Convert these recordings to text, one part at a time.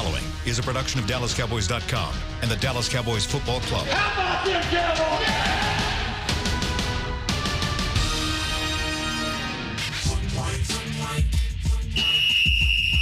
following is a production of DallasCowboys.com and the Dallas Cowboys Football Club. How about them Cowboys?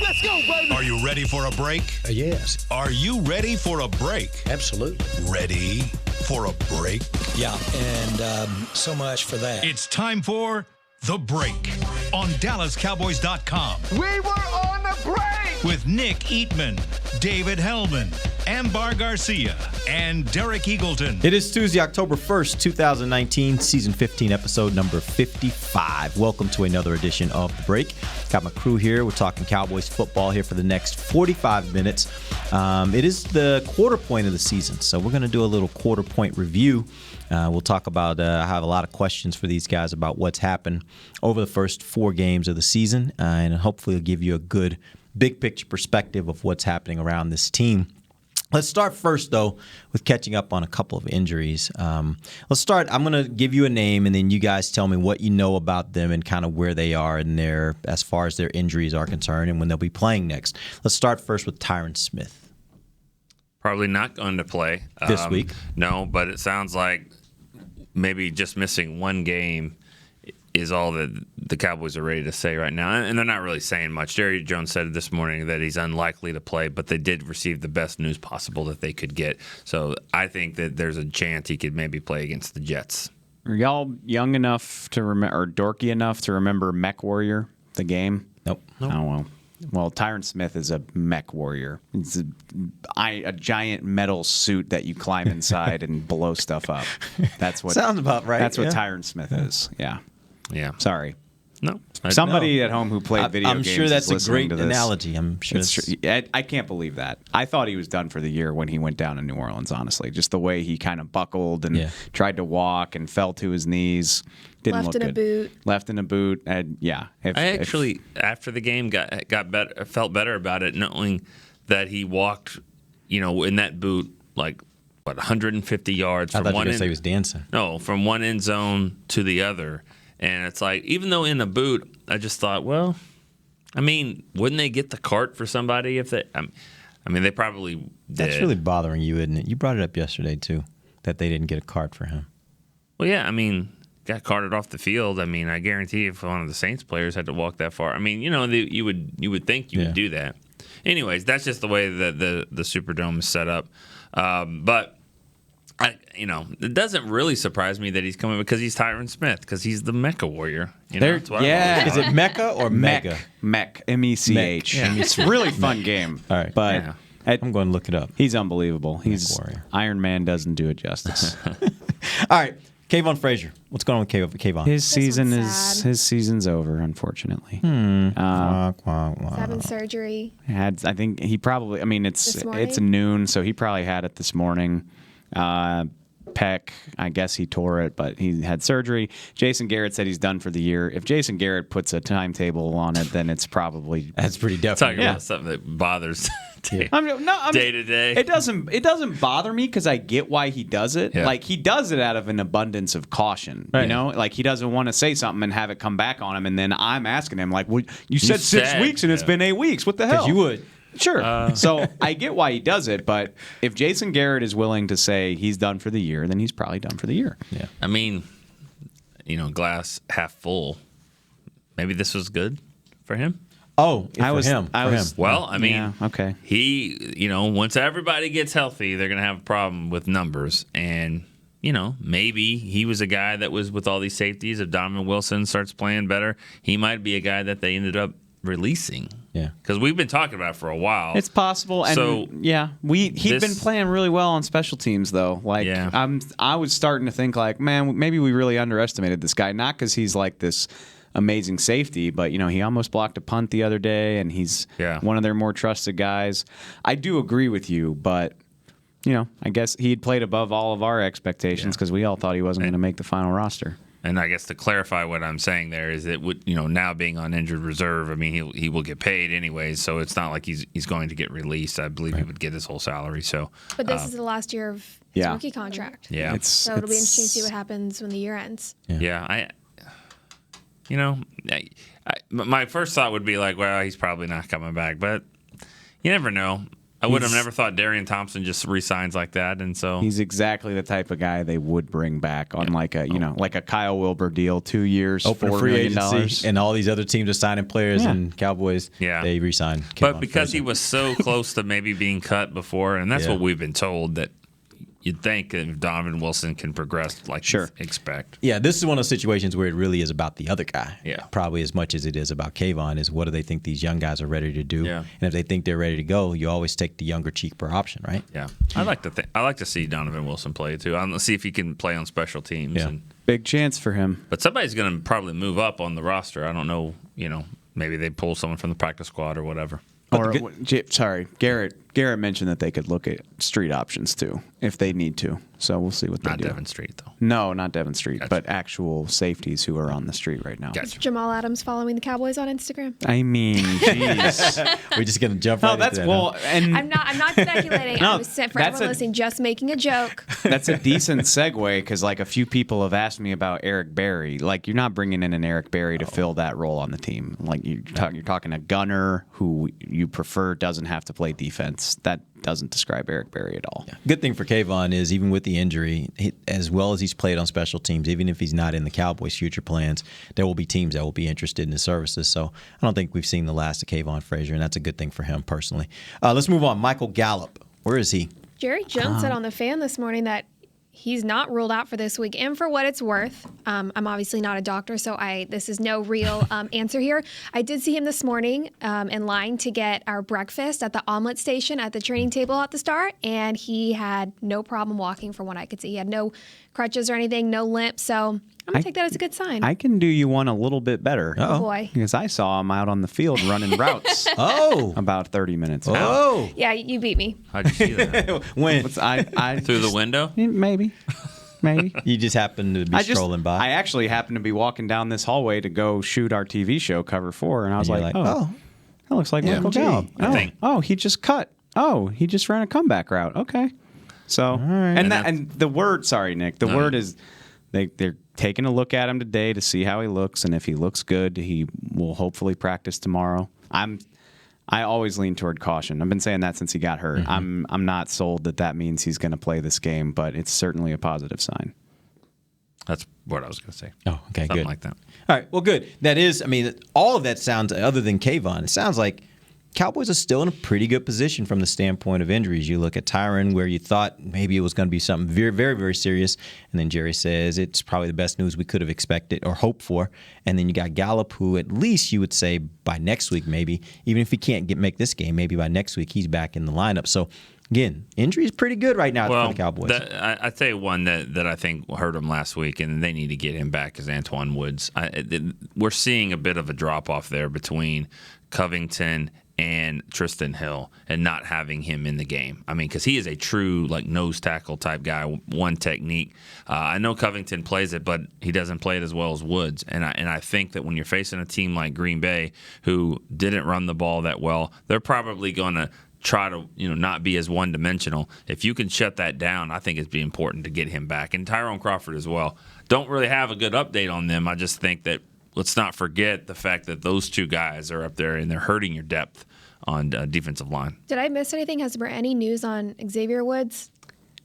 Let's go, baby. Are you ready for a break? Yes. Are you ready for a break? Absolutely. Ready for a break? Yeah, and so much for that. It's time for The Break on DallasCowboys.com. We were on the break. With Nick Eatman, David Hellman, Ambar Garcia, and Derek Eagleton. It is Tuesday, October 1st, 2019, Season 15, Episode number 55. Welcome to another edition of The Break. Got my crew here. We're talking Cowboys football here for the next 45 minutes. It is the quarter point of the season, so we're going to do a little quarter point review. We'll talk about, I have a lot of questions for these guys about what's happened over the first 4 games of the season, and hopefully it'll give you a good big picture perspective of what's happening around this team. Let's start first, though, with catching up on a couple of injuries. Let's start. I'm going to give you a name, and then you guys tell me what you know about them and kind of where they are in their, as far as their injuries are concerned and when they'll be playing next. Let's start first with Tyrant Smith. Probably not going to play this week. No, but it sounds like maybe just missing one game is all that the Cowboys are ready to say right now. And they're not really saying much. Jerry Jones said this morning that he's unlikely to play, but they did receive the best news possible that they could get. So I think that there's a chance he could maybe play against the Jets. Are y'all young enough to remember, or dorky enough to remember Mech Warrior, the game? Nope. Oh, well, Tyrant Smith is a mech warrior. It's a giant metal suit that you climb inside and blow stuff up. That's what sounds about right. That's what Tyrant Smith is. Yeah. Yeah. Sorry. No. Somebody at home who played video games. I'm sure that's is a great to this. analogy. I'm sure it's true. I can't believe that. I thought he was done for the year when he went down in New Orleans, honestly. Just the way he kind of buckled and tried to walk and fell to his knees. Didn't look good. Left in a boot. Yeah. After the game, got better, felt better about it, knowing that he walked, in that boot, 150 yards from one end. I thought you were going to say he was dancing. No, from one end zone to the other. And it's like, even though in a boot, I just thought, well, wouldn't they get the cart for somebody if they? They probably did. That's really bothering you, isn't it? You brought it up yesterday too, that they didn't get a cart for him. Well, yeah, got carted off the field. I guarantee if one of the Saints players had to walk that far, you would think you would do that. Anyways, that's just the way that the Superdome is set up. But it doesn't really surprise me that he's coming because he's Tyrant Smith, because he's the Mecha Warrior. Is it Mecha or Mega? Mech, M-E-C-H. Yeah. It's a really fun game. All right, but I'm going to look it up. He's unbelievable. He's Iron Man doesn't do it justice. All right, Kayvon Frazier. What's going on with Kayvon? His season's over, unfortunately. He's having surgery. I think he probably. It's noon, so he probably had it this morning. Pec, I guess he tore it, but he had surgery. Jason Garrett said he's done for the year. If Jason Garrett puts a timetable on it, then it's probably that's pretty definite. Talking about something that bothers day to day. It doesn't bother me because I get why he does it. Yeah. He does it out of an abundance of caution. Right. He doesn't want to say something and have it come back on him, and then I'm asking him well, you said 6 weeks and it's been 8 weeks. What the hell? You would. Sure. So I get why he does it, but if Jason Garrett is willing to say he's done for the year, then he's probably done for the year. Yeah. Glass half full. Maybe this was good for him. Oh, for him. Well, okay. He, once everybody gets healthy, they're going to have a problem with numbers. And, maybe he was a guy that was with all these safeties. If Donovan Wilson starts playing better, he might be a guy that they ended up releasing. Yeah, because we've been talking about it for a while. It's possible, and he'd been playing really well on special teams though. I was starting to think man, maybe we really underestimated this guy. Not because he's this amazing safety, but he almost blocked a punt the other day, and he's one of their more trusted guys. I do agree with you, but I guess he'd played above all of our expectations because we all thought he wasn't going to make the final roster. And I guess to clarify what I'm saying there is that now being on injured reserve, he will get paid anyways, so it's not like he's going to get released. I believe he would get his whole salary. So, but this is the last year of his rookie contract. Yeah, so it'll be interesting to see what happens when the year ends. Yeah, my first thought would be well, he's probably not coming back, but you never know. I would have never thought Darian Thompson just resigns like that, and so he's exactly the type of guy they would bring back on like a Kyle Wilbur deal, 2 years, open $4 free million. agency, and all these other teams are signing players, and Cowboys, they re-sign. But because he was so close to maybe being cut before, and that's what we've been told, that you'd think if Donovan Wilson can progress like you expect. Yeah, this is one of those situations where it really is about the other guy. Yeah. Probably as much as it is about Kayvon is what do they think these young guys are ready to do? Yeah. And if they think they're ready to go, you always take the younger, cheaper option, right? Yeah. I like to see Donovan Wilson play too. I want to see if he can play on special teams. Yeah. Big chance for him. But somebody's going to probably move up on the roster. I don't know. Maybe they pull someone from the practice squad or whatever. Garrett mentioned that they could look at street options too if they need to. So we'll see what they do. Not Devin Street though. No, not Devin Street, but actual safeties who are on the street right now. Is Jamal Adams following the Cowboys on Instagram? I mean, jeez. We're just gonna jump right into that. And I'm not speculating. I was for everyone listening, just making a joke. That's a decent segue because like a few people have asked me about Eric Berry. Like you're not bringing in an Eric Berry to fill that role on the team. Like you're talking a gunner who you prefer doesn't have to play defense. That doesn't describe Eric Berry at all. Yeah. Good thing for Kayvon is even with the injury, as well as he's played on special teams, even if he's not in the Cowboys' future plans, there will be teams that will be interested in his services. So I don't think we've seen the last of Kayvon Frazier, and that's a good thing for him personally. Let's move on. Michael Gallup. Where is he? Jerry Jones said on The Fan this morning that he's not ruled out for this week. And for what it's worth, I'm obviously not a doctor, so this is no real answer here. I did see him this morning in line to get our breakfast at the omelet station at the training table at the start, and he had no problem walking from what I could see. He had no crutches or anything, no limp, so I'm going to take that as a good sign. I can do you one a little bit better. Oh, boy. Because I saw him out on the field running routes. About 30 minutes out. Oh. Yeah, you beat me. How'd you see that? When? Through the window? Maybe. You just happened to be strolling by? I actually happened to be walking down this hallway to go shoot our TV show, Cover 4, and I was like, that looks like Michael Gallup. He just cut. He just ran a comeback route. Okay. So, and the word, sorry, Nick, the word is they're taking a look at him today to see how he looks, and if he looks good, he will hopefully practice tomorrow. I always lean toward caution. I've been saying that since he got hurt. I'm not sold that means he's going to play this game, but it's certainly a positive sign. That's what I was going to say. Oh, okay, Something good. like that. All right, well, good. That is, all of that sounds, other than Kayvon, it sounds like Cowboys are still in a pretty good position from the standpoint of injuries. You look at Tyrant, where you thought maybe it was going to be something very, very, very serious, and then Jerry says it's probably the best news we could have expected or hoped for. And then you got Gallup, who at least you would say by next week, maybe, even if he can't make this game, maybe by next week he's back in the lineup. So, again, injury is pretty good right now for the Cowboys. I'd say one that I think hurt him last week, and they need to get him back, is Antoine Woods. We're seeing a bit of a drop-off there between Covington and Tristan Hill, and not having him in the game. Because he is a true nose tackle type guy, one technique. I know Covington plays it, but he doesn't play it as well as Woods. And I think that when you're facing a team like Green Bay, who didn't run the ball that well, they're probably going to try to not be as one-dimensional. If you can shut that down, I think it'd be important to get him back. And Tyrone Crawford as well. Don't really have a good update on them. I just think that let's not forget the fact that those two guys are up there and they're hurting your depth on defensive line. Did I miss anything? Has there been any news on Xavier Woods?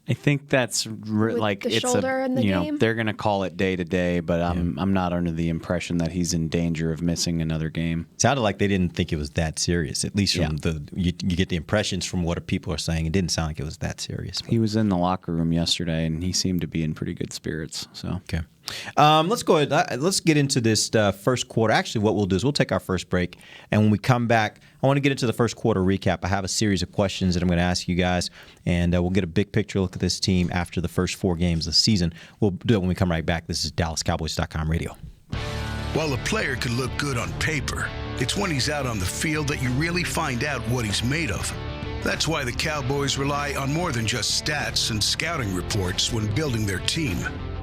I think that's the shoulder in the game? They're going to call it day to day, but I'm not under the impression that he's in danger of missing another game. Sounded like they didn't think it was that serious. At least from you get the impressions from what people are saying. It didn't sound like it was that serious. He was in the locker room yesterday, and he seemed to be in pretty good spirits. So okay. Let's go ahead. Let's get into this first quarter. Actually, what we'll do is we'll take our first break, and when we come back, I want to get into the first quarter recap. I have a series of questions that I'm going to ask you guys, and we'll get a big picture look at this team after the first 4 games of the season. We'll do it when we come right back. This is DallasCowboys.com radio. While a player could look good on paper, it's when he's out on the field that you really find out what he's made of. That's why the Cowboys rely on more than just stats and scouting reports when building their team.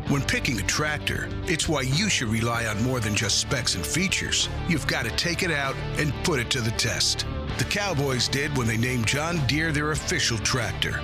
When picking a tractor, it's why you should rely on more than just specs and features. You've got to take it out and put it to the test. The Cowboys did when they named John Deere their official tractor.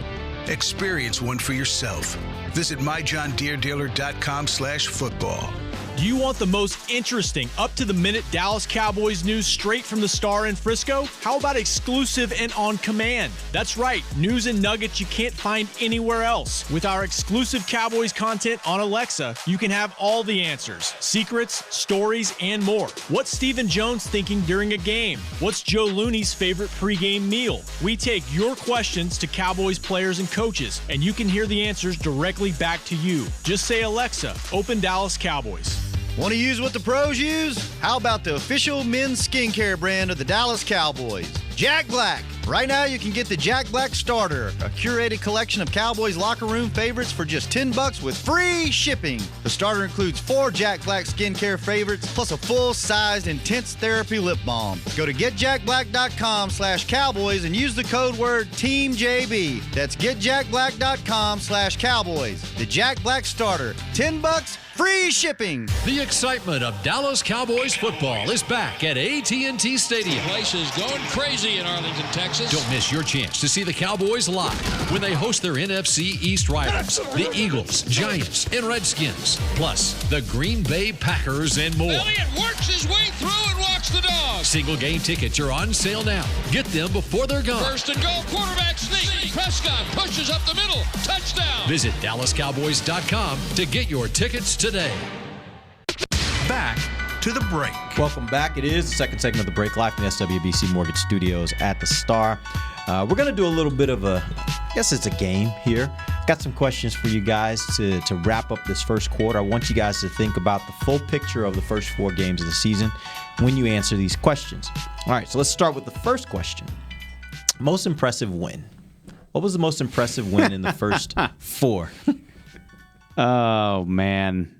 Experience one for yourself. Visit myjohndeeredealer.com/football. Do you want the most interesting, up-to-the-minute Dallas Cowboys news straight from the Star in Frisco? How about exclusive and on command? That's right, news and nuggets you can't find anywhere else. With our exclusive Cowboys content on Alexa, you can have all the answers, secrets, stories, and more. What's Stephen Jones thinking during a game? What's Joe Looney's favorite pregame meal? We take your questions to Cowboys players and coaches, and you can hear the answers directly back to you. Just say, Alexa, open Dallas Cowboys. Want to use what the pros use? How about the official men's skincare brand of the Dallas Cowboys, Jack Black? Right now, you can get the Jack Black Starter, a curated collection of Cowboys locker room favorites for just $10 with free shipping. The starter includes 4 Jack Black skincare favorites, plus a full-sized intense therapy lip balm. Go to getjackblack.com/Cowboys and use the code word TEAMJB. That's getjackblack.com/Cowboys. The Jack Black Starter, $10, free shipping. The excitement of Dallas Cowboys football is back at AT&T Stadium. The place is going crazy in Arlington, Texas. Don't miss your chance to see the Cowboys live when they host their NFC East rivals, the Eagles, Giants, and Redskins, plus the Green Bay Packers and more. Elliott works his way through and walks the dog. Single game tickets are on sale now. Get them before they're gone. First and goal, quarterback sneak. Prescott pushes up the middle. Touchdown. Visit DallasCowboys.com to get your tickets today. Back to the break. Welcome back. It is the second segment of the break, live from the SWBC Mortgage Studios at the Star. We're going to do a little bit of I guess it's a game here. Got some questions for you guys to wrap up this first quarter. I want you guys to think about the full picture of the first 4 games of the season when you answer these questions. All right, so let's start with the first question. Most impressive win. What was the most impressive win in the first 4? Oh, man.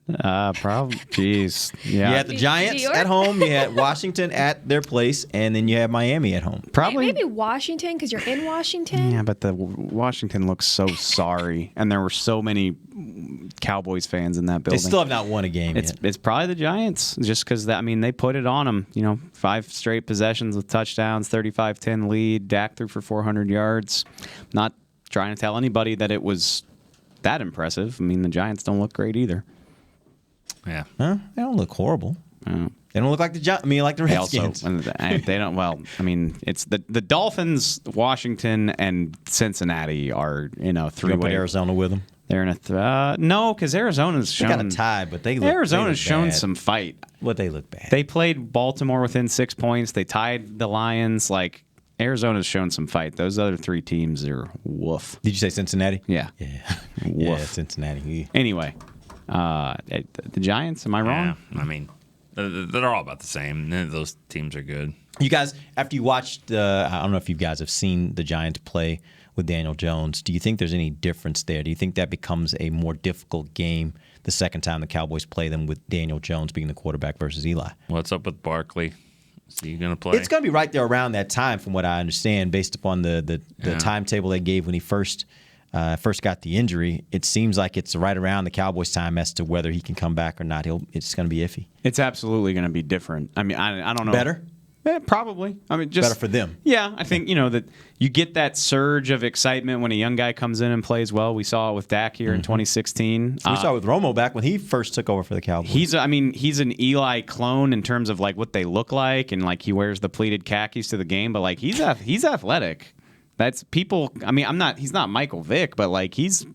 Probably, jeez. Yeah. You had the Giants at home, you had Washington at their place, and then you had Miami at home. Probably. Maybe Washington, because you're in Washington. Yeah, but the Washington looks so sorry, and there were so many Cowboys fans in that building. They still have not won a game yet. It's probably the Giants, just because, they put it on them. 5 straight possessions with touchdowns, 35-10 lead, Dak threw for 400 yards. Not trying to tell anybody that it was that impressive. The Giants don't look great either. Yeah, huh? They don't look horrible. They don't look like like the Redskins. They don't. Well, it's the Dolphins, Washington, and Cincinnati are 3-way. Put Arizona with them. They're in a no, because Arizona's shown. They got a tie, but Arizona's shown some fight. They look bad. They played Baltimore within 6 points. They tied the Lions. Arizona's shown some fight. Those other 3 teams are woof. Did you say Cincinnati? Yeah. Woof. Yeah, Cincinnati. Anyway. The Giants, am I wrong? Yeah, they're all about the same. Those teams are good. You guys, after you watched, I don't know if you guys have seen the Giants play with Daniel Jones. Do you think there's any difference there? Do you think that becomes a more difficult game the second time the Cowboys play them with Daniel Jones being the quarterback versus Eli? What's up with Barkley? Is he going to play? It's going to be right there around that time, from what I understand, based upon the timetable they gave when he first got the injury. It seems like it's right around the Cowboys' time as to whether he can come back or not. It's going to be iffy. It's absolutely going to be different. I don't know. Better? Yeah, probably. Just better for them. Yeah, I think that you get that surge of excitement when a young guy comes in and plays well. We saw it with Dak here in 2016. We saw it with Romo back when he first took over for the Cowboys. He's an Eli clone in terms of what they look like, and he wears the pleated khakis to the game, but he's athletic. That's people. He's not Michael Vick, but he's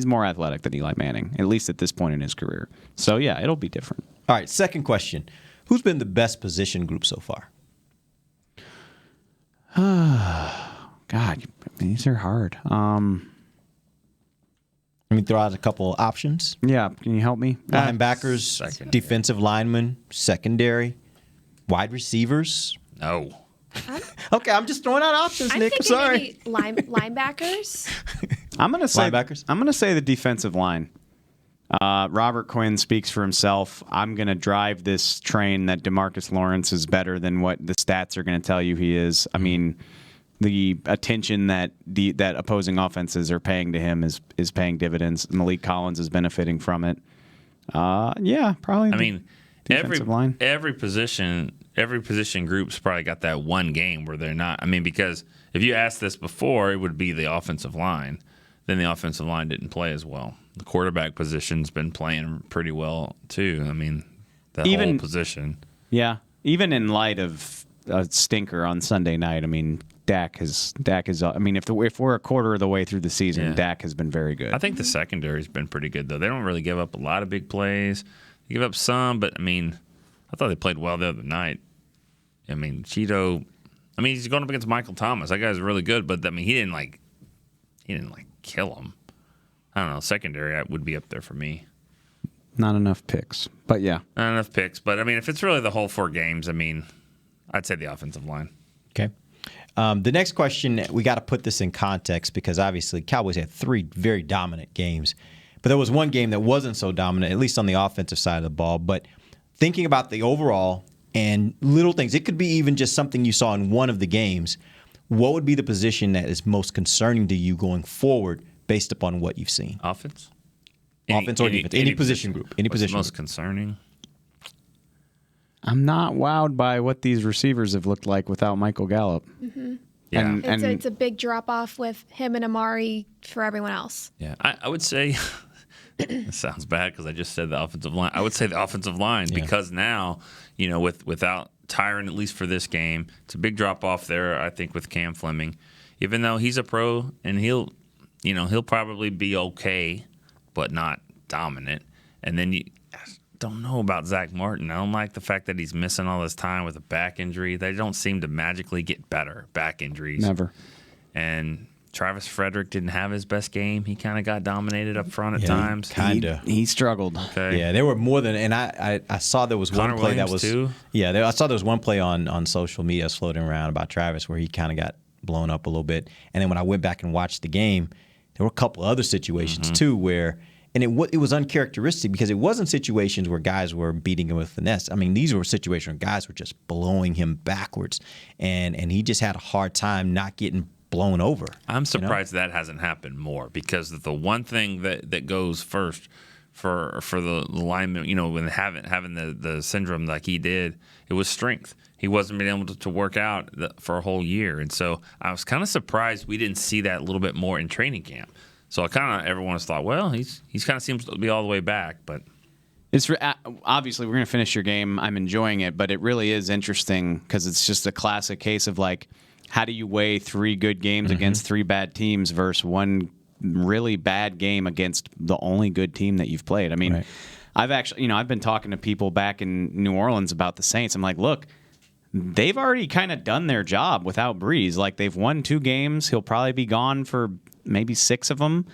more athletic than Eli Manning, at least at this point in his career. So yeah, it'll be different. All right, second question: who's been the best position group so far? God, these are hard. Let me throw out a couple of options. Yeah, can you help me? Linebackers, defensive linemen, secondary, wide receivers. No. Okay, I'm just throwing out options, Nick. I'm sorry. Maybe linebackers. I'm gonna say linebackers. I'm gonna say the defensive line. Robert Quinn speaks for himself. I'm gonna drive this train that DeMarcus Lawrence is better than what the stats are gonna tell you he is. The attention that that opposing offenses are paying to him is paying dividends. Malik Collins is benefiting from it. Yeah, probably. Defensive line. Every position group's probably got that one game where they're not. Because if you asked this before, it would be the offensive line. then the offensive line didn't play as well. The quarterback position's been playing pretty well too. I mean, that whole position. Yeah, even in light of a stinker on Sunday night, I mean, Dak is. I mean, if we're a quarter of the way through the season, Dak has been very good. I think the secondary's been pretty good though. They don't really give up a lot of big plays. They give up some, but I mean, I thought they played well the other night. I mean, Cheeto. I mean, he's going up against Michael Thomas. That guy's really good, but I mean, he didn't kill him. I don't know. Secondary would be up there for me. Not enough picks, but yeah, not enough picks. But I mean, if it's really the whole 4 games, I mean, I'd say the offensive line. Okay. The next question, we got to put this in context because obviously Cowboys had 3 very dominant games. But there was one game that wasn't so dominant, at least on the offensive side of the ball. But thinking about the overall and little things, it could be even just something you saw in one of the games. What would be the position that is most concerning to you going forward based upon what you've seen? Offense? Offense or defense? Any position group. Any position most group. Concerning? I'm not wowed by what these receivers have looked like without Michael Gallup. Mm-hmm. Yeah. It's a big drop-off with him and Amari for everyone else. Yeah, I would say it sounds bad because I just said the offensive line. I would say the offensive line because now, without Tyrant, at least for this game, it's a big drop-off there, I think, with Cam Fleming. Even though he's a pro and he'll probably be okay, but not dominant. And then don't know about Zach Martin. I don't like the fact that he's missing all this time with a back injury. They don't seem to magically get better, back injuries. Never. And Travis Frederick didn't have his best game. He kind of got dominated up front at times. Kind of. He struggled. Okay. Yeah, there were more than, and I saw there was Connor one play Williams that was. too? Yeah, I saw there was one play on social media floating around about Travis where he kind of got blown up a little bit. And then when I went back and watched the game, there were a couple other situations too where. And it was uncharacteristic because it wasn't situations where guys were beating him with finesse. I mean, these were situations where guys were just blowing him backwards, and he just had a hard time not getting blown over. I'm surprised that hasn't happened more because the one thing that goes first for the lineman, when having the syndrome like he did, it was strength. He wasn't being able to work out for a whole year, and so I was kind of surprised we didn't see that a little bit more in training camp. So everyone has thought, well, he's kind of seems to be all the way back, but it's obviously we're going to finish your game. I'm enjoying it, but it really is interesting because it's just a classic case of how do you weigh 3 good games against 3 bad teams versus one really bad game against the only good team that you've played. I mean, right. I've been talking to people back in New Orleans about the Saints. I'm like, look, they've already kind of done their job without Breeze. They've won 2 games. He'll probably be gone for maybe 6 of them.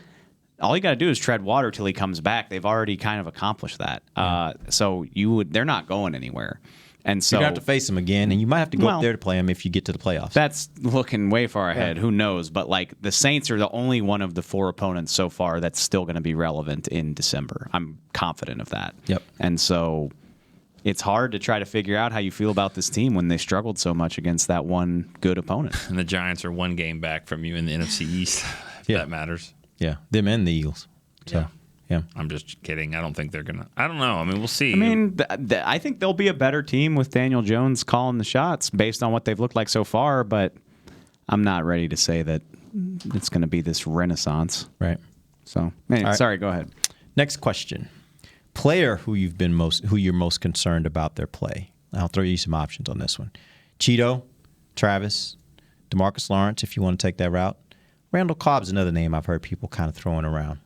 All you got to do is tread water till he comes back. They've already kind of accomplished that. So they're not going anywhere. And so you're going to have to face him again, and you might have to go up there to play him if you get to the playoffs. That's looking way far ahead. Who knows? But the Saints are the only one of the 4 opponents so far that's still going to be relevant in December. I'm confident of that. Yep. And so it's hard to try to figure out how you feel about this team when they struggled so much against that one good opponent. And the Giants are 1 game back from you in the NFC East. That matters. Yeah, them and the Eagles. So, yeah. I'm just kidding. I don't think they're going to. I don't know. I mean, we'll see. I mean, I think they'll be a better team with Daniel Jones calling the shots based on what they've looked like so far, but I'm not ready to say that it's going to be this renaissance. Right. So, sorry, go ahead. Next question. Player who you're most concerned about their play. I'll throw you some options on this one. Cheeto, Travis, DeMarcus Lawrence, if you want to take that route. Randall Cobb's another name I've heard people kind of throwing around.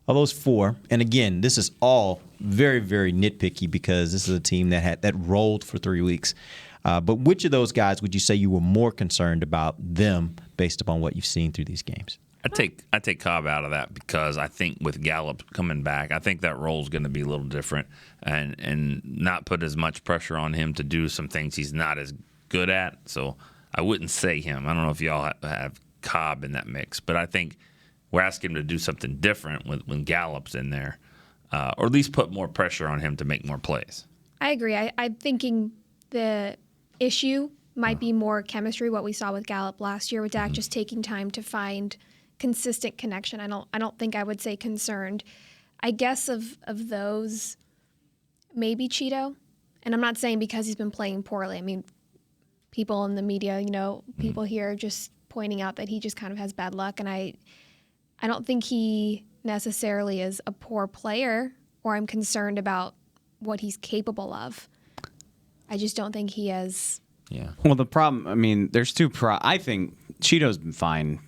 Of those 4, and again, this is all very, very nitpicky because this is a team that rolled for 3 weeks. But which of those guys would you say you were more concerned about them based upon what you've seen through these games? I take Cobb out of that because I think with Gallup coming back, I think that role is going to be a little different and not put as much pressure on him to do some things he's not as good at. So I wouldn't say him. I don't know if y'all have Cobb in that mix, but I think we're asking him to do something different when Gallup's in there, or at least put more pressure on him to make more plays. I agree. I'm thinking the issue might be more chemistry, what we saw with Gallup last year with Dak, just taking time to find consistent connection. I don't think I would say concerned. I guess of those, maybe Cheeto. And I'm not saying because he's been playing poorly. I mean, people in the media, people here just pointing out that he just kind of has bad luck. And I I don't think he necessarily is a poor player, or I'm concerned about what he's capable of. I just don't think he is. Yeah. Well, the problem, I mean, there's two. I think Cheeto's been fine.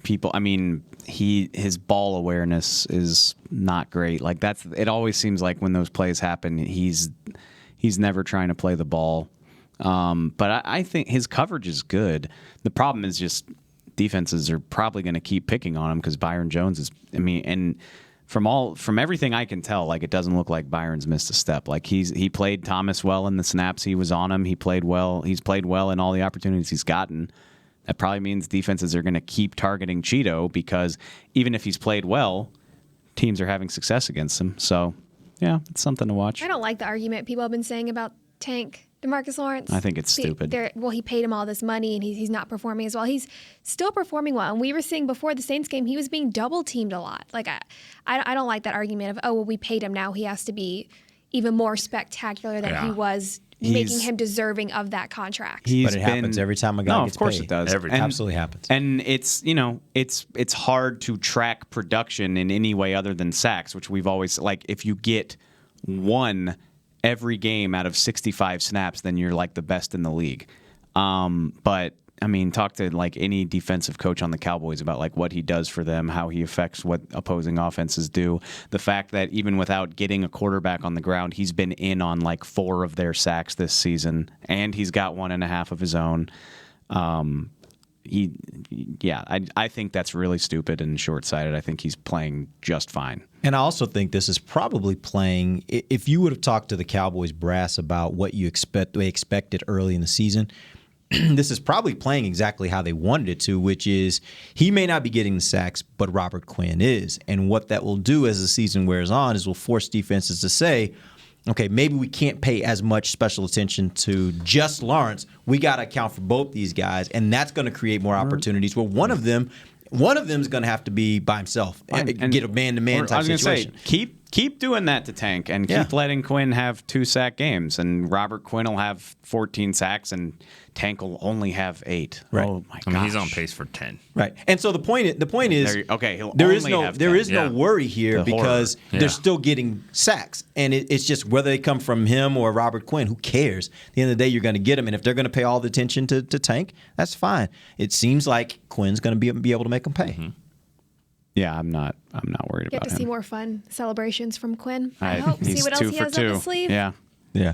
His ball awareness is not great. Like it always seems like when those plays happen, he's never trying to play the ball. But I think his coverage is good. The problem is just defenses are probably going to keep picking on him because Byron Jones is. I mean, and from everything I can tell, like it doesn't look like Byron's missed a step. Like he played Thomas well in the snaps he was on him. He played well. He's played well in all the opportunities he's gotten. That probably means defenses are going to keep targeting Cheeto because even if he's played well, teams are having success against him. So, yeah, it's something to watch. I don't like the argument people have been saying about Tank DeMarcus Lawrence. I think it's stupid. He paid him all this money, and he's not performing as well. He's still performing well. And we were seeing before the Saints game, he was being double-teamed a lot. Like, I don't like that argument of, we paid him, now he has to be even more spectacular than he was, making him deserving of that contract. But it happens every time a guy gets paid. Of course it does. Absolutely happens. And it's hard to track production in any way other than sacks, which we've always, like, if you get one every game out of 65 snaps, then you're like the best in the league. But I mean, talk to like any defensive coach on the Cowboys about like what he does for them, how he affects what opposing offenses do. The fact that even without getting a quarterback on the ground, he's been in on like 4 of their sacks this season, and he's got 1.5 of his own. I think that's really stupid and short-sighted. I think he's playing just fine. And I also think this is probably playing, if you would have talked to the Cowboys brass about what they expected early in the season, this is probably playing exactly how they wanted it to, which is he may not be getting the sacks, but Robert Quinn is. And what that will do as the season wears on is will force defenses to say, okay, maybe we can't pay as much special attention to just Lawrence. We got to account for both these guys, and that's going to create more opportunities where one of them is going to have to be by himself and get a man-to-man type situation. Say, keep doing that to Tank and keep letting Quinn have 2 sack games, and Robert Quinn will have 14 sacks and Tank will only have 8. Right. Oh my gosh. I mean, he's on pace for 10. Right. And so the point is there is no worry here because they're still getting sacks, and it's just whether they come from him or Robert Quinn, who cares? At the end of the day, you're going to get them, and if they're going to pay all the attention to Tank, that's fine. It seems like Quinn's going to be able to make them pay. Mm-hmm. Yeah, I'm not worried about him. Get to see more fun celebrations from Quinn. I hope. See what else he has up his sleeve. Yeah. Yeah.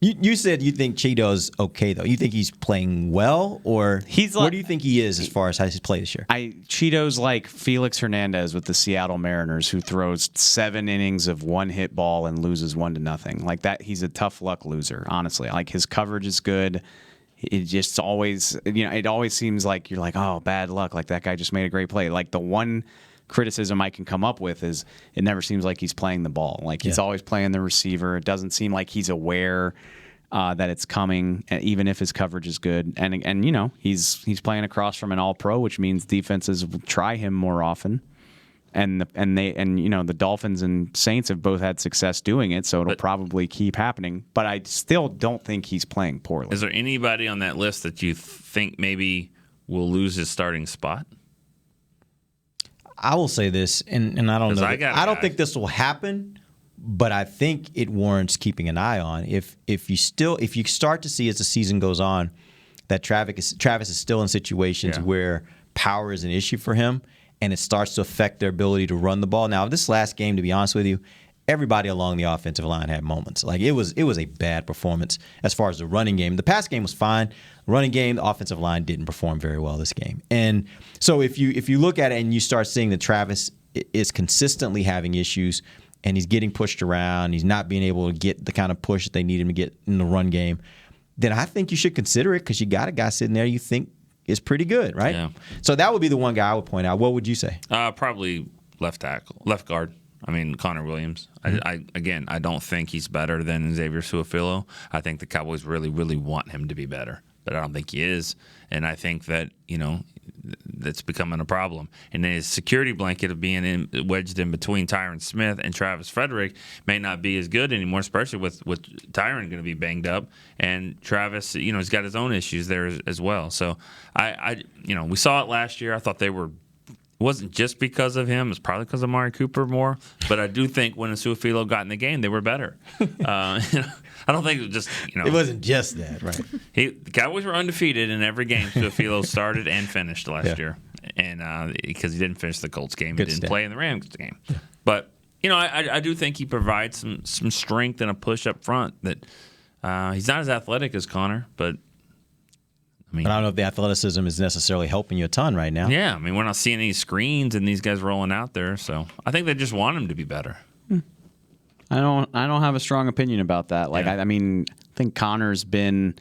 You said you think Cheeto's okay, though. You think he's playing well, or where do you think he is as far as how he's played this year? Cheeto's like Felix Hernandez with the Seattle Mariners, who throws 7 innings of 1-hit ball and loses 1-0. Like that, he's a tough luck loser, honestly. Like his coverage is good. It just always, it always seems like you're like, oh, bad luck. Like that guy just made a great play. Like the one criticism I can come up with is it never seems like he's playing the ball. Like he's always playing the receiver. It doesn't seem like he's aware that it's coming, even if his coverage is good. And he's playing across from an All-Pro, which means defenses will try him more often. And the Dolphins and Saints have both had success doing it, so it'll probably keep happening. But I still don't think he's playing poorly. Is there anybody on that list that you think maybe will lose his starting spot? I will say this, and I don't know. I don't think this will happen, but I think it warrants keeping an eye on. If you start to see as the season goes on that Travis is still in situations where power is an issue for him, and it starts to affect their ability to run the ball. Now, this last game, to be honest with you, everybody along the offensive line had moments. Like it was a bad performance as far as the running game. The pass game was fine. The running game, the offensive line didn't perform very well this game. And so if you look at it and you start seeing that Travis is consistently having issues and he's getting pushed around, he's not being able to get the kind of push that they need him to get in the run game, then I think you should consider it because you got a guy sitting there you think is pretty good, right? Yeah. So that would be the one guy I would point out. What would you say? Probably left guard. I mean, Connor Williams. Mm-hmm. I don't think he's better than Xavier Su'a-Filo. I think the Cowboys really, really want him to be better, but I don't think he is. And I think that, that's becoming a problem. And his security blanket of being wedged in between Tyrant Smith and Travis Frederick may not be as good anymore, especially with Tyrant going to be banged up. And Travis, he's got his own issues there as well. So, we saw it last year. I thought they were wasn't just because of him. It's probably because of Amari Cooper more. But I do think when Su'a-Filo got in the game, they were better. I don't think it was just, It wasn't just that, right? The Cowboys were undefeated in every game Su'a-Filo started and finished last year. And because he didn't finish the Colts game. He didn't play in the Rams game. Yeah. But, I do think he provides some strength and a push up front that he's not as athletic as Connor, but I don't know if the athleticism is necessarily helping you a ton right now. Yeah, we're not seeing any screens and these guys rolling out there, so I think they just want him to be better. I don't have a strong opinion about that. I think Connor's been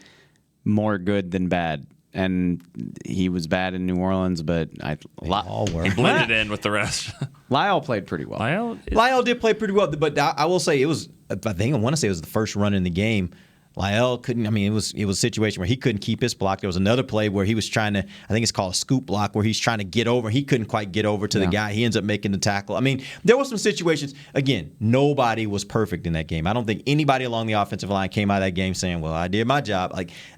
more good than bad, and he was bad in New Orleans, but he blended in with the rest. Lyle played pretty well. Lyle did play pretty well, but I will say it was. I want to say it was the first run in the game. Lyle couldn't. It was a situation where he couldn't keep his block. There was another play where he was trying to. I think it's called a scoop block, where he's trying to get over. He couldn't quite get over to the guy. He ends up making the tackle. There were some situations. Again, nobody was perfect in that game. I don't think anybody along the offensive line came out of that game saying, "Well, I did my job."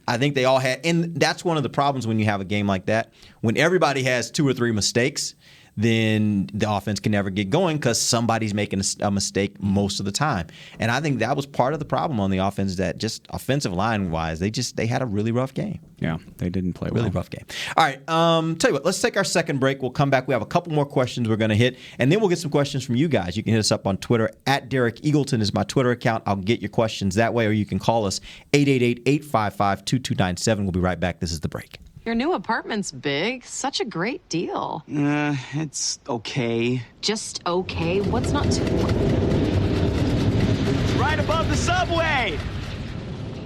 I think they all had, and that's one of the problems when you have a game like that. When everybody has 2 or 3 mistakes, then the offense can never get going because somebody's making a mistake most of the time. And I think that was part of the problem on the offense, that just offensive line-wise, they had a really rough game. Yeah, they didn't play well. Really rough game. All right, tell you what, let's take our second break. We'll come back. We have a couple more questions we're going to hit, and then we'll get some questions from you guys. You can hit us up on Twitter. @Derek Eagleton is my Twitter account. I'll get your questions that way, or you can call us 888-855-2297. We'll be right back. This is The Break. Your new apartment's big. Such a great deal. It's okay. Just okay? What's not to... Right above the subway!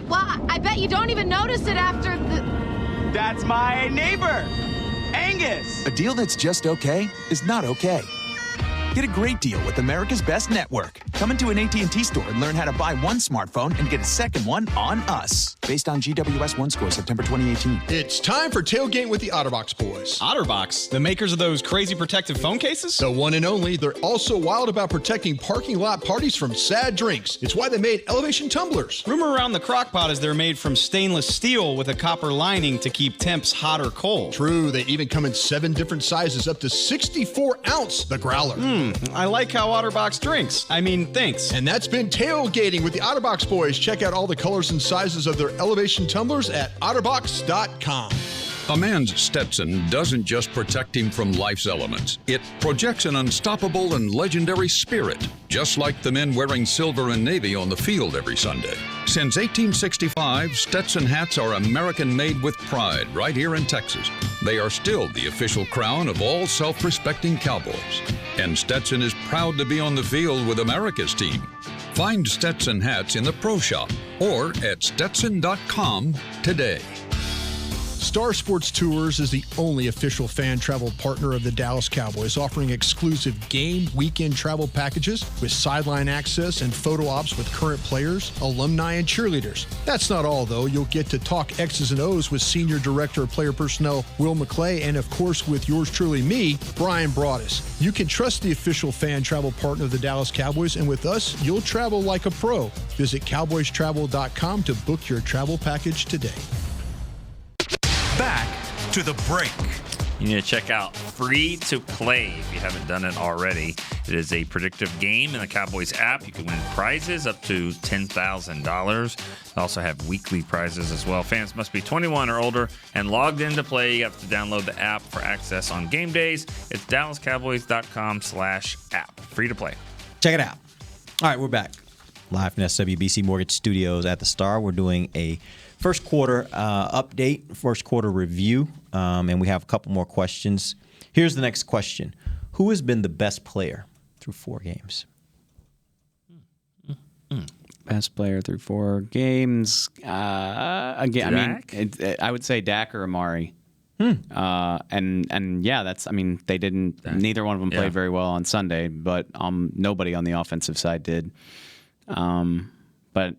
Well, I bet you don't even notice it after the... That's my neighbor, Angus. A deal that's just okay is not okay. Get a great deal with America's Best Network. Come into an AT&T store and learn how to buy one smartphone and get a second one on us. Based on GWS 1 score, September 2018. It's time for Tailgate with the OtterBox boys. OtterBox? The makers of those crazy protective phone cases? The one and only. They're also wild about protecting parking lot parties from sad drinks. It's why they made Elevation tumblers. Rumor around the crockpot is they're made from stainless steel with a copper lining to keep temps hot or cold. True. They even come in 7 different sizes, up to 64 ounce, the growler. I like how OtterBox drinks. Thanks. And that's been Tailgating with the OtterBox boys. Check out all the colors and sizes of their Elevation tumblers at otterbox.com. A man's Stetson doesn't just protect him from life's elements. It projects an unstoppable and legendary spirit, just like the men wearing silver and navy on the field every Sunday. Since 1865, Stetson hats are American-made with pride right here in Texas. They are still the official crown of all self-respecting Cowboys. And Stetson is proud to be on the field with America's team. Find Stetson hats in the Pro Shop or at Stetson.com today. Star Sports Tours is the only official fan travel partner of the Dallas Cowboys, offering exclusive game weekend travel packages with sideline access and photo ops with current players, alumni, and cheerleaders. That's not all, though. You'll get to talk X's and O's with Senior Director of Player Personnel Will McClay, and of course with yours truly, me, Brian Broaddus. You can trust the official fan travel partner of the Dallas Cowboys, and with us, you'll travel like a pro. Visit cowboystravel.com to book your travel package today. Back to The Break. You need to check out Free to Play if you haven't done it already. It is a predictive game in the Cowboys app. You can win prizes up to $10,000. They also have weekly prizes as well. Fans must be 21 or older and logged in to play. You have to download the app for access on game days. It's DallasCowboys.com/app. Free to play. Check it out. All right, we're back. Live from SWBC Mortgage Studios at the Star. We're doing a first quarter update, first quarter review, and we have a couple more questions. Here's the next question. Who has been the best player through 4 games? Best player through 4 games. Again, I would say Dak or Amari. And yeah, that's. They didn't. Neither one of them played very well on Sunday, but nobody on the offensive side did. But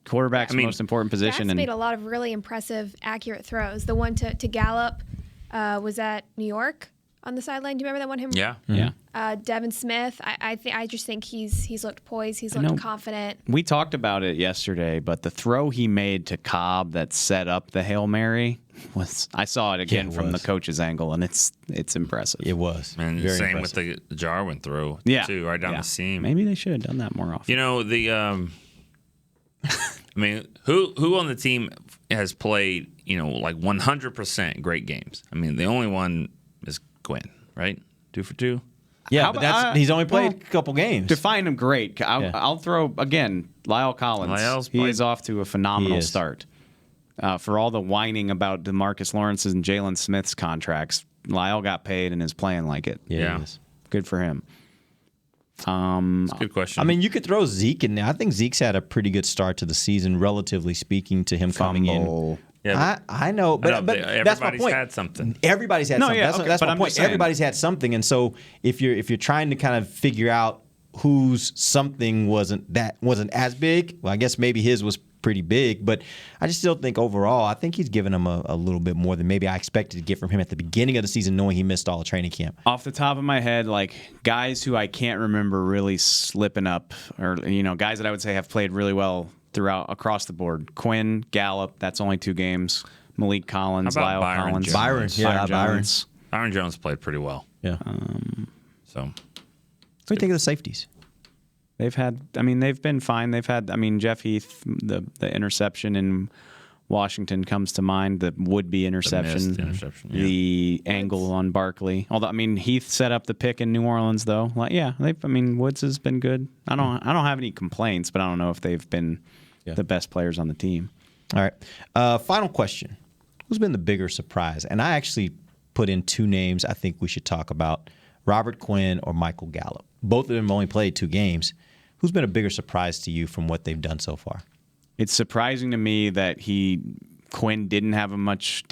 quarterback's the most important position. Dak's made a lot of really impressive, accurate throws. The one to Gallup was at New York on the sideline. Do you remember that one? Yeah. Devin Smith. I just think he's looked poised. He's looked confident. We talked about it yesterday, but the throw he made to Cobb that set up the Hail Mary I saw it again from the coach's angle, and it's impressive. It was. And very same impressive. with the Jarwin throw, too, right down the seam. Maybe they should have done that more often. You know, I mean, who on the team has played, like 100% great games? I mean, the only one is Quinn, right? 2 for 2. Yeah, but he's only played a couple games. Define him great. I'll throw, again, Lyle Collins. He is off to a phenomenal start. For all the whining about DeMarcus Lawrence's and Jalen Smith's contracts, Lyle got paid and is playing like it. Yeah. Good for him. That's a good question. I mean, you could throw Zeke in there. I think Zeke's had a pretty good start to the season, relatively speaking, to him coming in. Yeah, I know, but that's my point. Everybody's had something. Everybody's had something. That's my point. Saying. Everybody's had something, and so if you're trying to kind of figure out whose something wasn't as big, well, I guess maybe his was pretty big, but I just still think overall, I think he's given him a little bit more than maybe I expected to get from him at the beginning of the season, knowing he missed all the training camp. Off the top of my head, like guys who I can't remember really slipping up, or guys that I would say have played really well across the board. Quinn, Gallup, that's only 2 games. Malik Collins, Lyle Collins. Byron Jones. Byron Jones played pretty well. Yeah. So what do you think of the safeties? They've been fine. They've had, Jeff Heath, the interception in Washington comes to mind, the would-be interception. The missed interception, the angle on Barkley. Although, Heath set up the pick in New Orleans, though. Woods has been good. I don't have any complaints, but I don't know if they've been the best players on the team. All right. Final question. Who's been the bigger surprise? And I actually put in 2 names I think we should talk about, Robert Quinn or Michael Gallup. Both of them only played 2 games. Who's been a bigger surprise to you from what they've done so far? It's surprising to me that Quinn didn't have much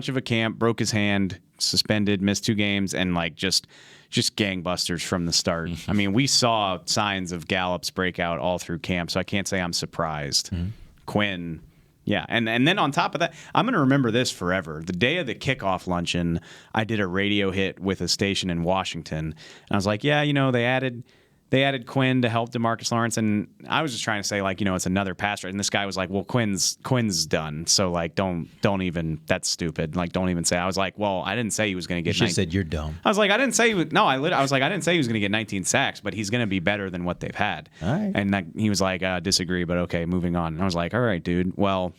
of a camp, broke his hand, suspended, missed 2 games, and just gangbusters from the start. We saw signs of Gallup's breakout all through camp, so I can't say I'm surprised. Mm-hmm. Quinn, yeah, and then on top of that, I'm going to remember this forever. The day of the kickoff luncheon, I did a radio hit with a station in Washington, and I was like, they added Quinn to help DeMarcus Lawrence, and I was just trying to say, it's another pass rush. And this guy was like, well, Quinn's done, so don't even, that's stupid. Don't even say. I was like, well, I didn't say he was going to get. You should have said you're dumb. I was like, I didn't say he was. No, I was like, I didn't say he was going to get 19 sacks, but he's going to be better than what they've had. All right. And he was like, disagree, but okay, moving on. And I was like, all right, dude. Well.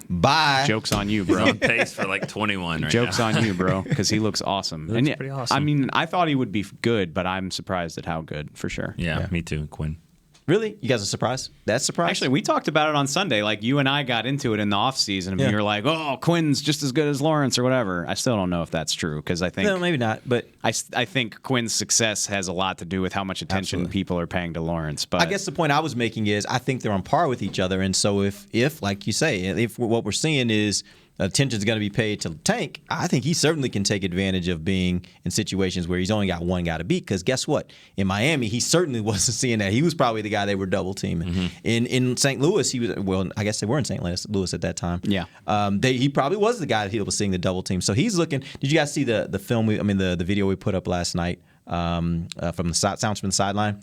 Bye. Joke's on you, bro. He's on pace for 21 right Joke's now. on you, bro, because he looks awesome. He looks pretty awesome. I thought he would be good, but I'm surprised at how good, for sure. Yeah, me too, Quinn. Really? You guys are surprised? That's surprised? Actually, we talked about it on Sunday. You and I got into it in the offseason, and you were like, oh, Quinn's just as good as Lawrence or whatever. I still don't know if that's true, because I think... No, maybe not, but... I think Quinn's success has a lot to do with how much attention people are paying to Lawrence. But I guess the point I was making is I think they're on par with each other, and so if like you say, if what we're seeing is attention is going to be paid to Tank, I think he certainly can take advantage of being in situations where he's only got one guy to beat. Because guess what? In Miami, he certainly wasn't seeing that. He was probably the guy they were double teaming. Mm-hmm. In St. Louis, he was. Well, I guess they were in St. Louis at that time. Yeah. He probably was the guy that he was seeing the double team. So he's looking. Did you guys see the film? The video we put up last night from the sounds from the sideline?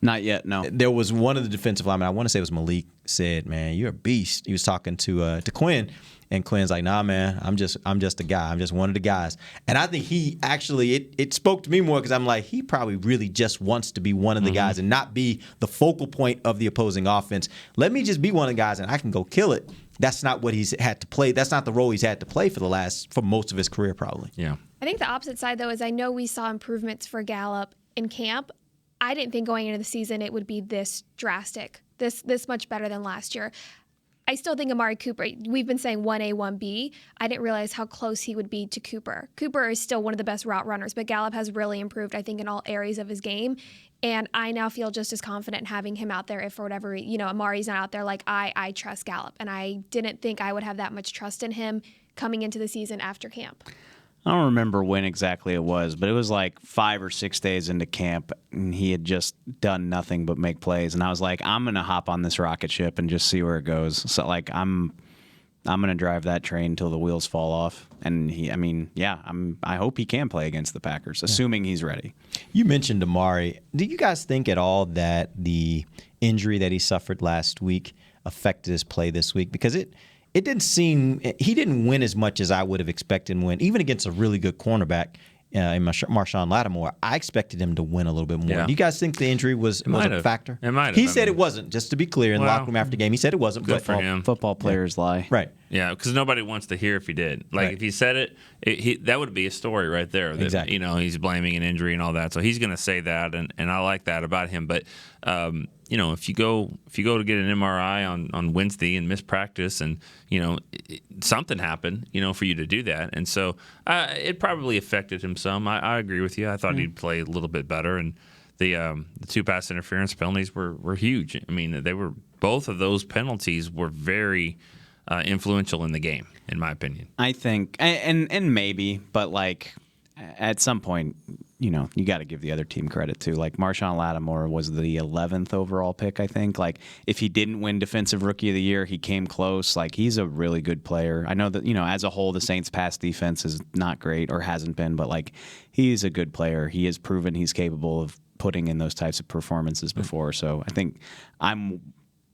Not yet, no. There was one of the defensive linemen, I want to say it was Malik, said, "Man, you're a beast." He was talking to Quinn, and Quinn's like, "Nah, man, I'm just a guy. I'm just one of the guys." And I think he actually it spoke to me more because I'm like, he probably really just wants to be one of the guys and not be the focal point of the opposing offense. Let me just be one of the guys, and I can go kill it. That's not what he's had to play. That's not the role he's had to play for most of his career, probably. Yeah. I think the opposite side, though, is I know we saw improvements for Gallup in camp. I didn't think going into the season it would be this drastic, this much better than last year. I still think Amari Cooper, we've been saying 1A, 1B. I didn't realize how close he would be to Cooper. Cooper is still one of the best route runners, but Gallup has really improved, I think, in all areas of his game. And I now feel just as confident having him out there if for whatever, Amari's not out there. I trust Gallup. And I didn't think I would have that much trust in him coming into the season after camp. I don't remember when exactly it was, but it was 5 or 6 days into camp, and he had just done nothing but make plays. And I was like, I'm going to hop on this rocket ship and just see where it goes. So, I'm going to drive that train until the wheels fall off. And I hope he can play against the Packers, assuming he's ready. You mentioned Amari. Do you guys think at all that the injury that he suffered last week affected his play this week? Because it didn't seem he didn't win as much as I would have expected him to win, even against a really good cornerback in Marshawn Lattimore. I expected him to win a little bit more. Yeah. Do you guys think the injury was a factor? It might have. He said it wasn't. Just to be clear, in the locker room after the game, he said it wasn't. Good for him. Football players lie. Right. Yeah, because nobody wants to hear if he did. Like if he said it, that would be a story right there. That, exactly. You know, he's blaming an injury and all that. So he's going to say that, and I like that about him. But you know, if you go to get an MRI on Wednesday and miss practice, and you know something happened, you know, for you to do that, and so it probably affected him some. I agree with you. I thought he'd play a little bit better, and the 2 pass interference penalties were huge. I mean, they were both of those penalties were very influential in the game, in my opinion. I think, and maybe, but like at some point, you know, you got to give the other team credit too. Like Marshawn Lattimore was the 11th overall pick, I think. Like if he didn't win Defensive Rookie of the Year, he came close. Like he's a really good player. I know that, you know, as a whole, the Saints' pass defense is not great or hasn't been, but like he's a good player. He has proven he's capable of putting in those types of performances before. So I think I'm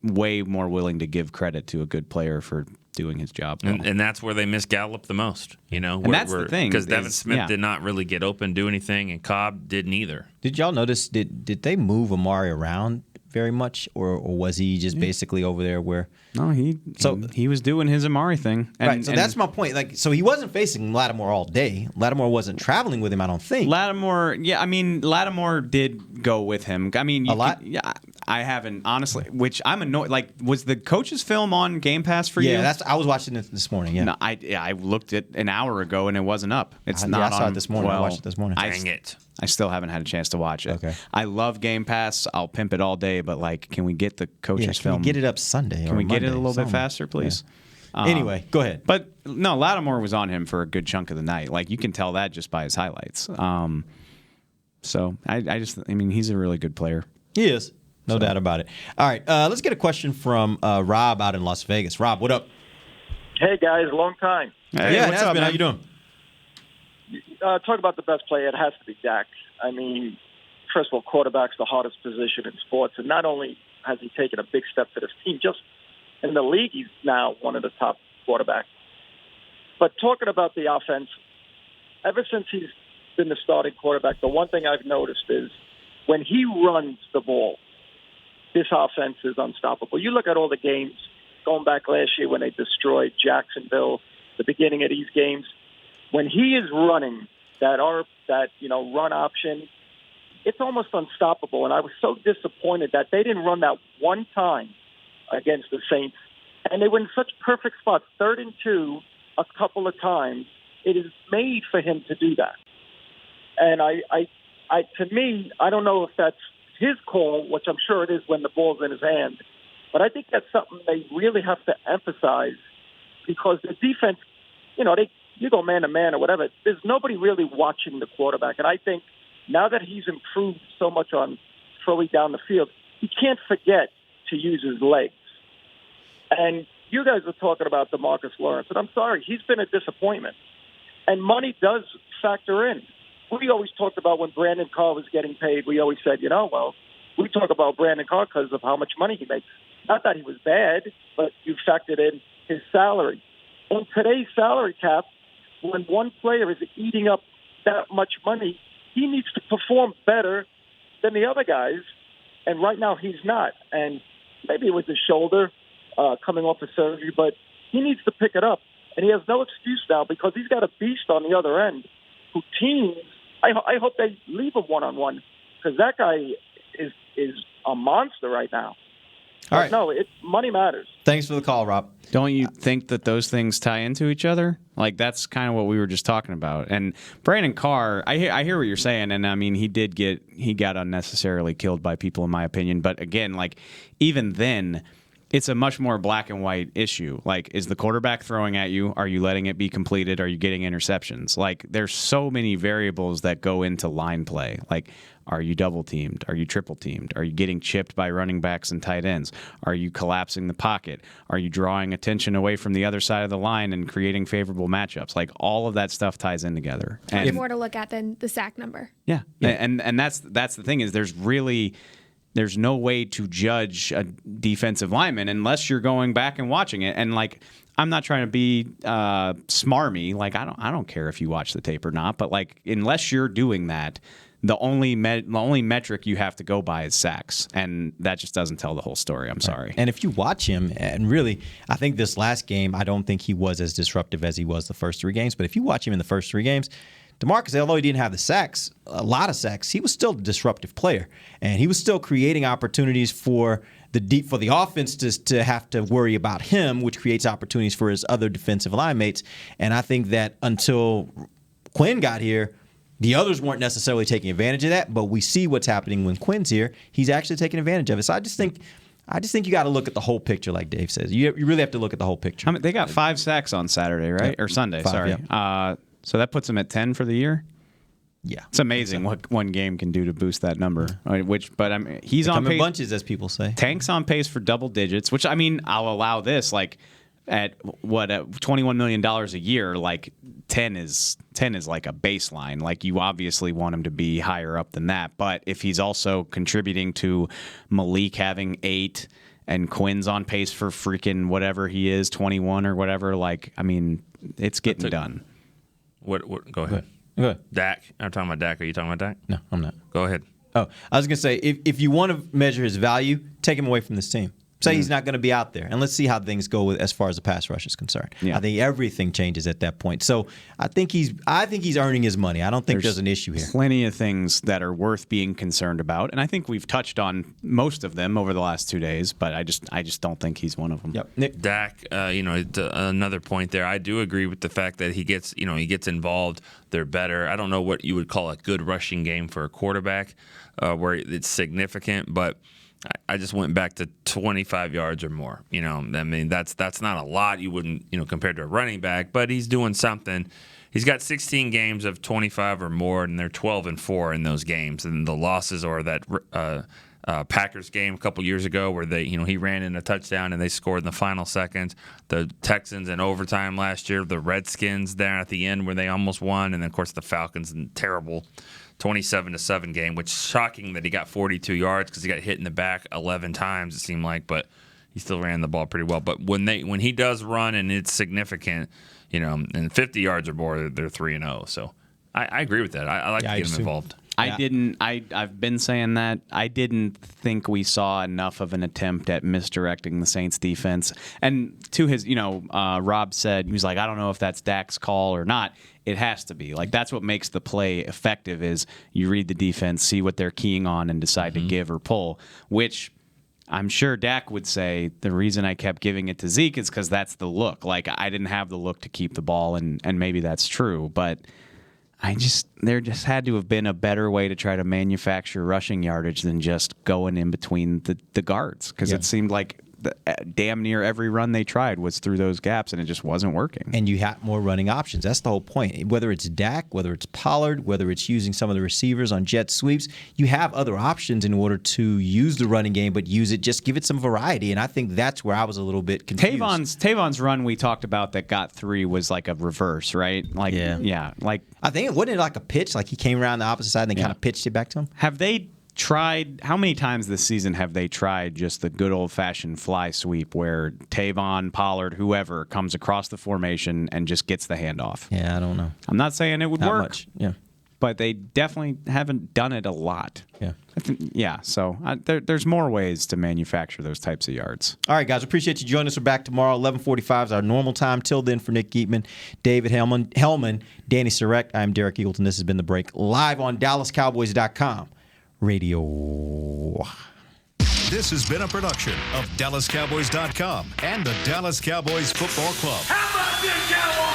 way more willing to give credit to a good player for doing his job well. And that's where they miss Gallup the most, you know. And that's the thing. Because Devin Smith did not really get open, do anything, and Cobb didn't either. Did y'all notice, did they move Amari around very much, or was he just basically over there where... No, he was doing his Amari thing. Right, so that's my point. Like, so he wasn't facing Lattimore all day. Lattimore wasn't traveling with him, I don't think. Lattimore did go with him. I mean, a lot? I haven't, honestly, which I'm annoyed. Like, was the coach's film on Game Pass for you? Yeah, I was watching it this morning, yeah. No, I looked at an hour ago and it wasn't up. It's not I saw it this morning. I watched it this morning. Dang it. I still haven't had a chance to watch it. Okay. I love Game Pass. I'll pimp it all day, but like, can we get the coach's film? Can we get it up Sunday? Can we get it a little bit faster, please? Yeah. Anyway, go ahead. But no, Lattimore was on him for a good chunk of the night. Like you can tell that just by his highlights. So I mean, he's a really good player. He is. No doubt about it. All right, let's get a question from Rob out in Las Vegas. Rob, what up? Hey, guys, long time. Hey, what's up, man? How you doing? Talk about the best player. It has to be Dak. I mean, first of all, quarterback's the hardest position in sports, and not only has he taken a big step for this team, just in the league, he's now one of the top quarterbacks. But talking about the offense, ever since he's been the starting quarterback, the one thing I've noticed is when he runs the ball, this offense is unstoppable. You look at all the games going back last year when they destroyed Jacksonville, the beginning of these games. When he is running that run option, it's almost unstoppable. And I was so disappointed that they didn't run that one time against the Saints. And they were in such perfect spots, 3rd and 2, a couple of times. It is made for him to do that. And to me, I don't know if that's his call, which I'm sure it is when the ball's in his hand. But I think that's something they really have to emphasize because the defense, you go man-to-man or whatever, there's nobody really watching the quarterback. And I think now that he's improved so much on throwing down the field, he can't forget to use his legs. And you guys were talking about DeMarcus Lawrence, and I'm sorry, he's been a disappointment. And money does factor in. We always talked about when Brandon Carr was getting paid, we always said, we talk about Brandon Carr because of how much money he makes. Not that he was bad, but you factored in his salary. In today's salary cap, when one player is eating up that much money, he needs to perform better than the other guys. And right now he's not. And maybe it was his shoulder coming off of surgery, but he needs to pick it up. And he has no excuse now because he's got a beast on the other end who teams, I hope they leave him one-on-one because that guy is a monster right now. All right. No, money matters. Thanks for the call, Rob. Don't you think that those things tie into each other? Like, that's kind of what we were just talking about. And Brandon Carr, I hear what you're saying, and I mean, he got unnecessarily killed by people, in my opinion. But again, like, even then, it's a much more black and white issue. Like, is the quarterback throwing at you? Are you letting it be completed? Are you getting interceptions? Like, there's so many variables that go into line play. Like, are you double teamed? Are you triple teamed? Are you getting chipped by running backs and tight ends? Are you collapsing the pocket? Are you drawing attention away from the other side of the line and creating favorable matchups? Like, all of that stuff ties in together. There's more to look at than the sack number. Yeah. And that's the thing is there's no way to judge a defensive lineman unless you're going back and watching it. And like, I'm not trying to be smarmy. Like I don't care if you watch the tape or not, but like unless you're doing that, the only metric you have to go by is sacks, and that just doesn't tell the whole story. I'm sorry. And if you watch him, and really, I think this last game, I don't think he was as disruptive as he was the first 3 games. But if you watch him in the first 3 games, DeMarcus, although he didn't have the sacks, a lot of sacks, he was still a disruptive player, and he was still creating opportunities for the offense to have to worry about him, which creates opportunities for his other defensive line mates. And I think that until Quinn got here, the others weren't necessarily taking advantage of that, but we see what's happening when Quinn's here. He's actually taking advantage of it. So I just think you got to look at the whole picture, like Dave says. You really have to look at the whole picture. They got 5 sacks on Saturday, right? Yep. Or Sunday, 5, sorry. yep. So that puts him at 10 for the year? Yeah. It's amazing what one game can do to boost that number. But I mean, he's on pace. In bunches, as people say. Tank's on pace for double digits, which, I mean, I'll allow this. Like, at $21 million a year, like 10 is like a baseline. Like you obviously want him to be higher up than that. But if he's also contributing to Malik having 8 and Quinn's on pace for freaking whatever he is, 21 or whatever, like, I mean, it's getting done. What? Go ahead. Go ahead. Dak. I'm talking about Dak. Are you talking about Dak? No, I'm not. Go ahead. Oh, I was going to say, if you want to measure his value, take him away from this team. Say he's not going to be out there, and let's see how things go as far as the pass rush is concerned. Yeah. I think everything changes at that point. So I think he's earning his money. I don't think there's an issue here. Plenty of things that are worth being concerned about, and I think we've touched on most of them over the last 2 days. But I just don't think he's one of them. Yep. Nick. Dak, another point there. I do agree with the fact that he gets involved. They're better. I don't know what you would call a good rushing game for a quarterback, where it's significant, but I just went back to 25 yards or more. I mean, that's not a lot. You wouldn't, compared to a running back, but he's doing something. He's got 16 games of 25 or more, and they're 12-4 in those games. And the losses are that Packers game a couple years ago where he ran in a touchdown and they scored in the final seconds. The Texans in overtime last year. The Redskins there at the end where they almost won, and then of course the Falcons in terrible 27-7 game, which is shocking that he got 42 yards because he got hit in the back 11 times, it seemed like, but he still ran the ball pretty well. But when he does run and it's significant, and 50 yards or more, they're 3-0. So I agree with that. I like to get him involved. I've been saying that. I didn't think we saw enough of an attempt at misdirecting the Saints defense. And to his, Rob said, he was like, I don't know if that's Dak's call or not. It has to be. Like, that's what makes the play effective is you read the defense, see what they're keying on, and decide to give or pull, which I'm sure Dak would say the reason I kept giving it to Zeke is because that's the look. Like, I didn't have the look to keep the ball, and maybe that's true, but there just had to have been a better way to try to manufacture rushing yardage than just going in between the guards, because it seemed like damn near every run they tried was through those gaps, and it just wasn't working. And you have more running options. That's the whole point. Whether it's Dak, whether it's Pollard, whether it's using some of the receivers on jet sweeps, you have other options in order to use the running game, but give it some variety. And I think that's where I was a little bit confused. Tavon's run we talked about that got 3 was like a reverse, right? Like, yeah. Like, I think it wasn't like a pitch. Like he came around the opposite side and they kind of pitched it back to him. Have they tried? How many times this season have they tried just the good old-fashioned fly sweep where Tavon, Pollard, whoever comes across the formation and just gets the handoff? Yeah, I don't know. I'm not saying it would Not work. much. Yeah, but they definitely haven't done it a lot. Yeah. So there's more ways to manufacture those types of yards. All right, guys, appreciate you joining us. We're back tomorrow. 11:45 is our normal time. Till then, for Nick Geetman, David Hellman, Danny Surek, I'm Derek Eagleton. This has been The Break, live on DallasCowboys.com. Radio. This has been a production of DallasCowboys.com and the Dallas Cowboys Football Club. How about this, Cowboys?